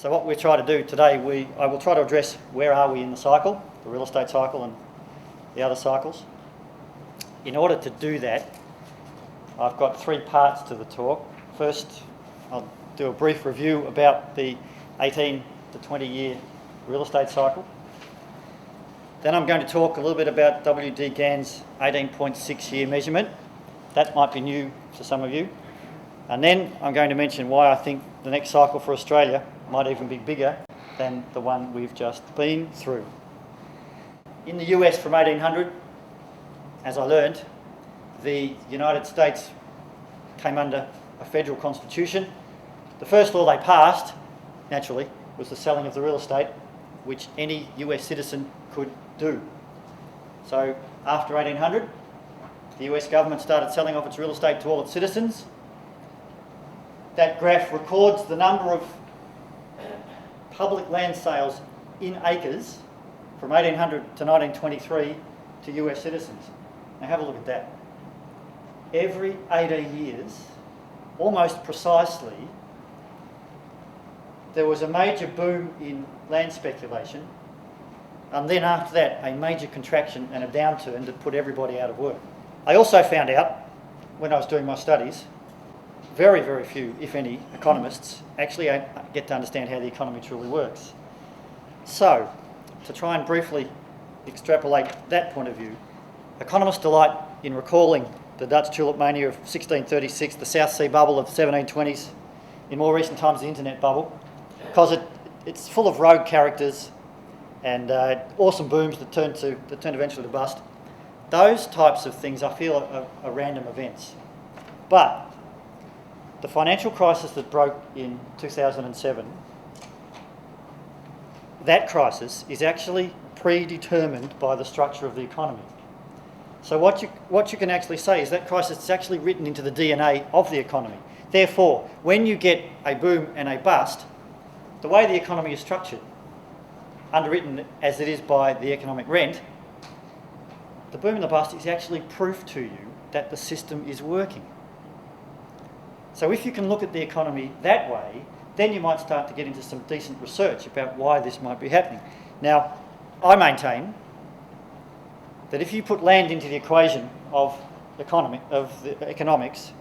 So what we try to do today, I will try to address where are we in the cycle, the real estate cycle and the other cycles. In order to do that, I've got three parts to the talk. First, I'll do a brief review about the 18 to 20 year real estate cycle. Then I'm going to talk a little bit about W.D. Gann's 18.6 year measurement. That might be new to some of you. And then I'm going to mention why I think the next cycle for Australia might even be bigger than the one we've just been through. In the US from 1800, as I learned, the United States came under a federal constitution. The first law they passed, naturally, was the selling of the real estate, which any US citizen could do. So after 1800, the US government started selling off its real estate to all its citizens. That graph records the number of public land sales in acres from 1800 to 1923 to US citizens. Now have a look at that. Every 18 years, almost precisely, there was a major boom in land speculation, and then after that a major contraction and a downturn that put everybody out of work. I also found out, when I was doing my studies, very, very few, if any, economists actually get to understand how the economy truly works. So, to try and briefly extrapolate that point of view, economists delight in recalling the Dutch tulip mania of 1636, the South Sea bubble of 1720s, in more recent times the internet bubble, because it's full of rogue characters and awesome booms that turn eventually to bust. Those types of things I feel are random events. But the financial crisis that broke in 2007, that crisis is actually predetermined by the structure of the economy. So what you can actually say is that crisis is actually written into the DNA of the economy. Therefore, when you get a boom and a bust, the way the economy is structured, underwritten as it is by the economic rent, the boom and the bust is actually proof to you that the system is working. So if you can look at the economy that way, then you might start to get into some decent research about why this might be happening. Now, I maintain that if you put land into the equation of economics,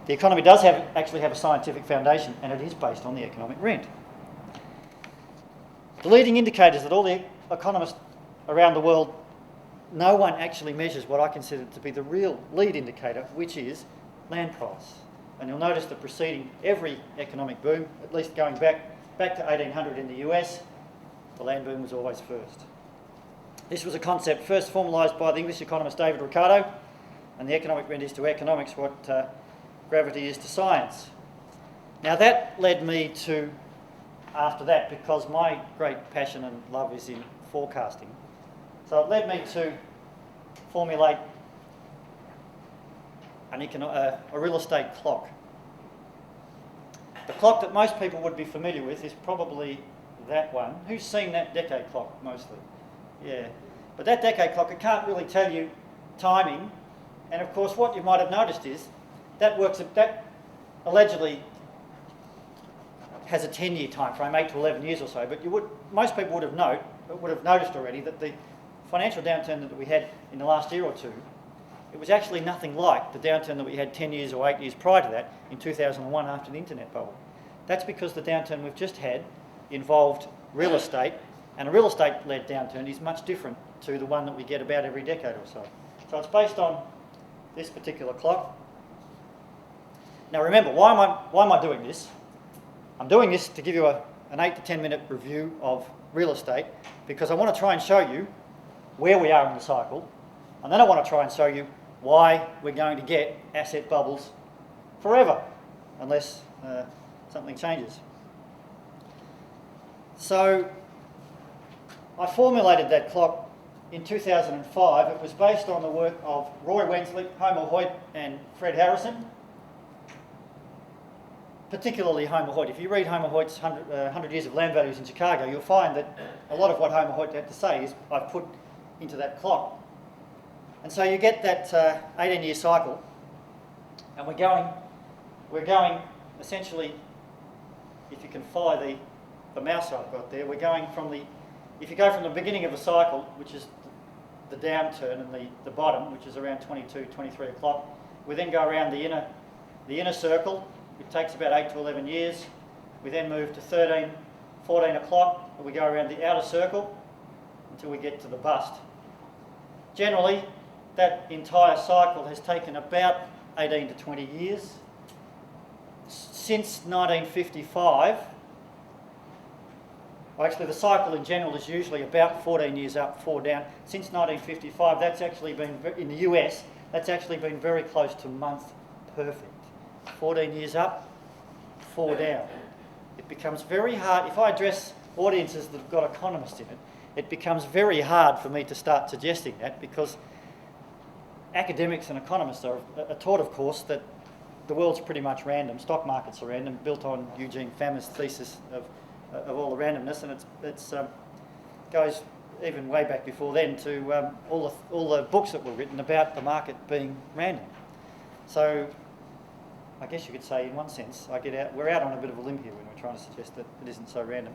the economy does actually have a scientific foundation, and it is based on the economic rent. The leading indicators that all the economists around the world, no one actually measures what I consider to be the real lead indicator, which is land price. And you'll notice that preceding every economic boom, at least going back to 1800 in the US, the land boom was always first. This was a concept first formalised by the English economist David Ricardo, and the economic rent is to economics what gravity is to science. Now that led me to, after that, because my great passion and love is in forecasting, so it led me to formulate a real estate clock. The clock that most people would be familiar with is probably that one. Who's seen that decade clock mostly? Yeah. But that decade clock, it can't really tell you timing, and of course what you might have noticed is that allegedly has a 10-year time frame, 8 to 11 years or so, but most people would have noticed already that the financial downturn that we had in the last year or two, it was actually nothing like the downturn that we had 10 years or 8 years prior to that in 2001 after the internet bubble. That's because the downturn we've just had involved real estate, and a real estate-led downturn is much different to the one that we get about every decade or so. So it's based on this particular clock. Now remember, why am I doing this? I'm doing this to give you an 8 to 10 minute review of real estate, because I want to try and show you where we are in the cycle, and then I want to try and show you why we're going to get asset bubbles forever, unless something changes. So I formulated that clock in 2005. It was based on the work of Roy Wensley, Homer Hoyt and Fred Harrison, particularly Homer Hoyt. If you read Homer Hoyt's 100 Years of Land Values in Chicago, you'll find that a lot of what Homer Hoyt had to say is I've put into that clock. And so you get that 18-year cycle, and we're going essentially, if you can follow the mouse I've got there, we're going from the, if you go from the beginning of the cycle, which is the downturn, and the bottom, which is around 22, 23 o'clock, we then go around the inner circle. It takes about 8 to 11 years. We then move to 13, 14 o'clock, and we go around the outer circle until we get to the bust. Generally, that entire cycle has taken about 18 to 20 years. Since 1955, well, actually the cycle in general is usually about 14 years up, 4 down. Since 1955, that's actually been, in the US, that's actually been very close to month perfect. 14 years up, 4 down. It becomes very hard, if I address audiences that have got economists in it, it becomes very hard for me to start suggesting that, because academics and economists are taught, of course, that the world's pretty much random. Stock markets are random, built on Eugene Fama's thesis of all the randomness, and it's goes even way back before then to all the books that were written about the market being random. So I guess you could say, in one sense, we're out on a bit of a limb here when we're trying to suggest that it isn't so random.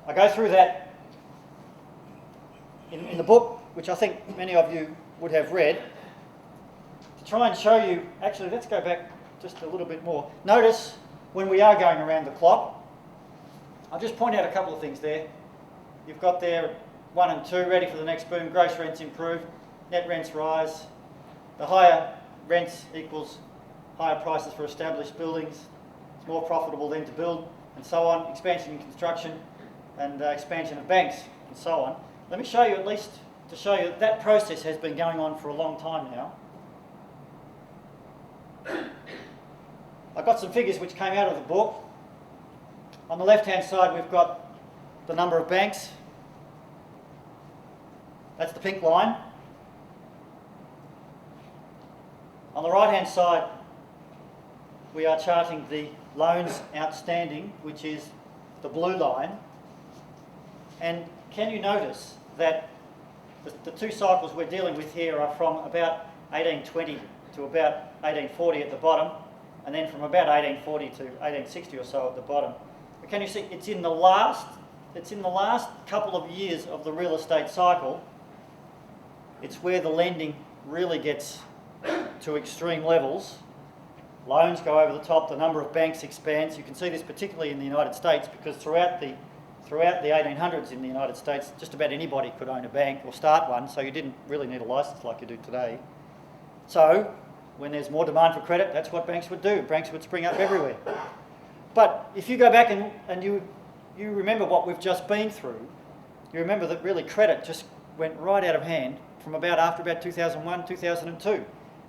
I go through that in the book, which I think many of you would have read, to try and show you. Actually, let's go back just a little bit more. Notice when we are going around the clock, I'll just point out a couple of things there. You've got there 1 and 2, ready for the next boom. Gross rents improve, net rents rise. The higher rents equals higher prices for established buildings. It's more profitable then to build, and so on. Expansion in construction and expansion of banks, and so on. Let me show you, at least to show you that process has been going on for a long time now. I've got some figures which came out of the book. On the left-hand side, we've got the number of banks. That's the pink line. On the right-hand side, we are charting the loans outstanding, which is the blue line. And can you notice that the two cycles we're dealing with here are from about 1820 to about 1840 at the bottom, and then from about 1840 to 1860 or so at the bottom. But can you see it's in the last couple of years of the real estate cycle, it's where the lending really gets to extreme levels. Loans go over the top, the number of banks expands. You can see this particularly in the United States, because throughout the 1800s in the United States, just about anybody could own a bank or start one, so you didn't really need a license like you do today. So when there's more demand for credit, that's what banks would do. Banks would spring up everywhere. But if you go back and you remember what we've just been through, you remember that really credit just went right out of hand from after about 2001, 2002.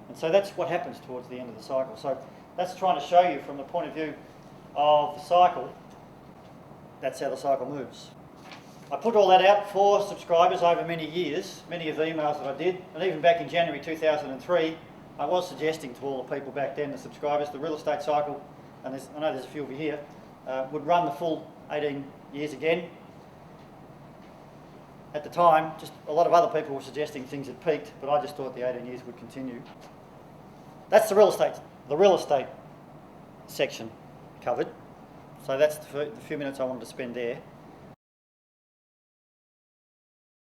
And so that's what happens towards the end of the cycle. So that's trying to show you from the point of view of the cycle, that's how the cycle moves. I put all that out for subscribers over many years, many of the emails that I did, and even back in January 2003, I was suggesting to all the people back then, the subscribers, the real estate cycle, and I know there's a few over here, would run the full 18 years again. At the time, just a lot of other people were suggesting things had peaked, but I just thought the 18 years would continue. That's the real estate section covered. So that's the few minutes I wanted to spend there.